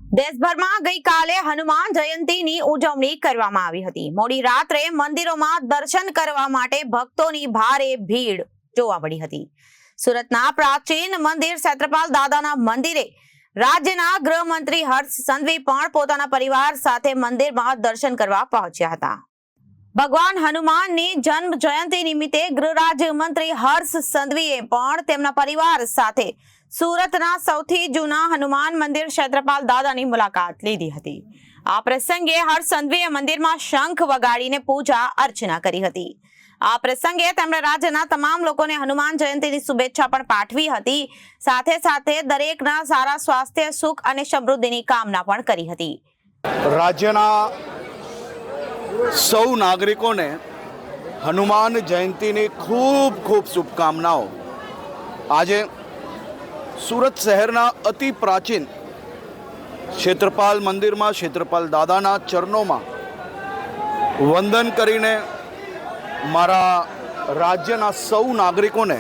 દેશભરમાં ગઈકાલે હનુમાન જયંતીની ઉજવણી કરવામાં આવી હતી। મોડી રાત્રે મંદિરોમાં દર્શન કરવા માટે ભક્તોની ભારે ભીડ જોવા મળી હતી। સુરતના પ્રાચીન મંદિર ક્ષેત્રપાલ દાદાના મંદિરે રાજ્યના ગૃહમંત્રી હર્ષ સંઘવી પણ પોતાના પરિવાર સાથે મંદિરમાં દર્શન કરવા પહોંચ્યા હતા। ભગવાન હનુમાનની જન્મ જયંતિ નિમિત્તે ગૃહ રાજ્યમંત્રી હર્ષ સંઘવીએ પણ તેમના પરિવાર સાથે સુરતના સૌથી જૂના હનુમાન મંદિર ક્ષેત્રપાલ દાદાની મુલાકાત લીધી હતી। આ પ્રસંગે હર્ષ સંઘવીએ મંદિરમાં શંખ વગાડીને પૂજા અર્ચના કરી હતી। આ પ્રસંગે તેમણે રાજ્યના તમામ લોકોને હનુમાન જયંતીની શુભેચ્છા પણ પાઠવી હતી। સાથે સાથે દરેકના સારા સ્વાસ્થ્ય, સુખ અને સમૃદ્ધિની કામના પણ કરી હતી। રાજ્યના સૌ નાગરિકોને હનુમાન જયંતીની ખૂબ ખૂબ શુભકામનાઓ। આજે સુરત શહેરના અતિ પ્રાચીન ક્ષેત્રપાલ મંદિરમાં ક્ષેત્રપાલ દાદાના ચરણોમાં વંદન કરીને મારા રાજ્યના સૌ નાગરિકોને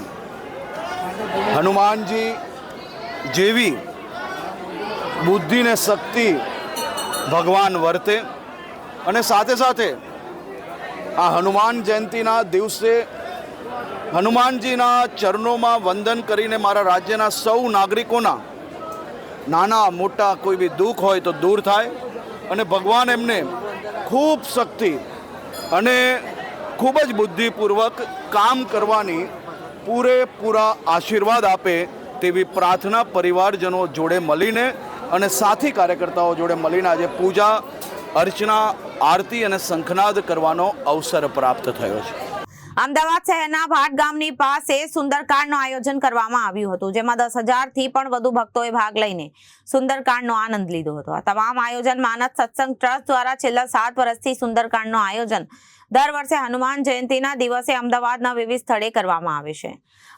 હનુમાનજી જેવી બુદ્ધિ ને શક્તિ ભગવાન વર્તે અને સાથે સાથે આ હનુમાન જયંતીના દિવસે હનુમાનજીના ચરણોમાં વંદન કરીને મારા રાજ્યના સૌ નાગરિકોના નાના મોટા કોઈ બી દુઃખ હોય તો દૂર થાય અને ભગવાન એમને ખૂબ શક્તિ અને ખૂબ જ બુદ્ધિપૂર્વક કામ કરવાની પૂરેપૂરા આશીર્વાદ આપે તેવી પ્રાર્થના પરિવારજનો જોડે મળીને અને સાથી કાર્યકર્તાઓ જોડે મળીને આજે પૂજા અર્ચના, આરતી અને શંખનાદ કરવાનો અવસર પ્રાપ્ત થયો છે। અમદાવાદ શહેરના ભાટ ગામની પાસે સુંદરકાંડનું આયોજન કરવામાં આવ્યું હતું, જેમાં 10,000 થી પણ વધુ ભક્તોએ ભાગ લઈને સુંદરકાંડનો આનંદ લીધો હતો। આ તમામ આયોજન માનસ સત્સંગ ટ્રસ્ટ દ્વારા છેલ્લા 7 વર્ષથી સુંદરકાંડનું આયોજન દર વર્ષે હનુમાન જયંતીના દિવસે અમદાવાદના વિવિધ સ્થળે કરવામાં આવે છે।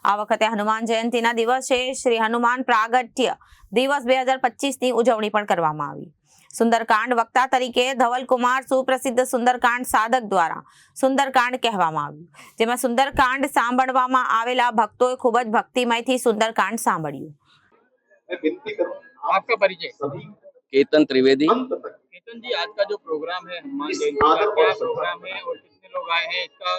આ વખતે હનુમાન જયંતીના દિવસે શ્રી હનુમાન પ્રાગટ્ય દિવસ 2025ની ઉજવણી પણ કરવામાં આવી। સુંદરકાંડ વક્તા તરીકે ધવલકુમાર સુપ્રસિદ્ધ સુંદરકાંડ સાધક દ્વારા સુંદરકાંડ કહેવામાં આવ્યું, જેમાં સુંદરકાંડ સાંભળવામાં આવેલા ભક્તોએ ખૂબ જ ભક્તિમયથી સુંદરકાંડ સાંભળ્યું। आपका परिचय? केतन त्रिवेदी। केतन जी, आज का जो प्रोग्राम है हनुमान जयंती का, क्या प्रोग्राम है और कितने लोग आए हैं? इसका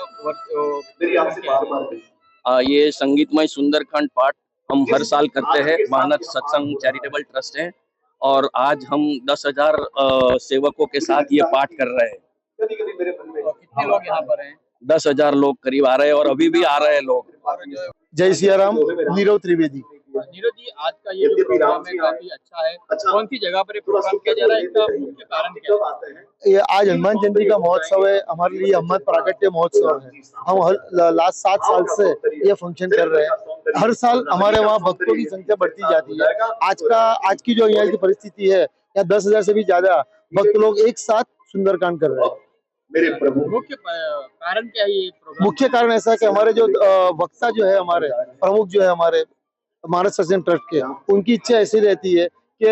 ये संगीतमय सुंदरकांड पाठ हम हर साल करते हैं। मानस सत्संग चैरिटेबल ट्रस्ट है और आज हम 10,000 सेवकों के साथ ये पाठ कर रहे हैं। कितने लोग यहाँ पर हैं? 10,000 लोग करीब आ रहे हैं और अभी भी आ रहे हैं लोग। जय सियाराम। नीरव त्रिवेदी। नीरज जी, आज का ये जो प्रोग्राम है काफी अच्छा है। कौन सी जगह पर ये प्रोग्राम किया जा रहा है? इसका मुख्य कारण क्या है? ये आज हनुमान जयंती का महोत्सव है। हमारे लिए हनुमान प्रागट्य महोत्सव है। हम लास्ट 7 साल से ये फंक्शन कर रहे हैं। हर साल हमारे वहाँ भक्तों की संख्या बढ़ती जाती है। आज की जो यहाँ की परिस्थिति है, यहाँ 10,000 से भी ज्यादा भक्त लोग एक साथ सुंदरकांड कर रहे हैं। मुख्य कारण क्या है ये प्रोग्राम? मुख्य कारण ऐसा है कि हमारे जो वक्ता जो है, हमारे प्रमुख जो है हमारे मानस सत्संग ट्रस्ट के, उनकी इच्छा ऐसी रहती है कि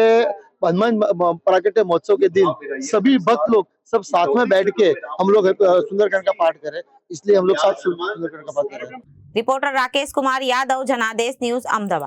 हनुमान प्रागट्य महोत्सव के दिन सभी भक्त लोग सब साथ में बैठ के हम लोग सुंदरकांड का पाठ करें, इसलिए हम लोग साथ सुंदरकांड का पाठ कर रहे हैं। रिपोर्टर राकेश कुमार यादव, जनादेश न्यूज, अहमदाबाद।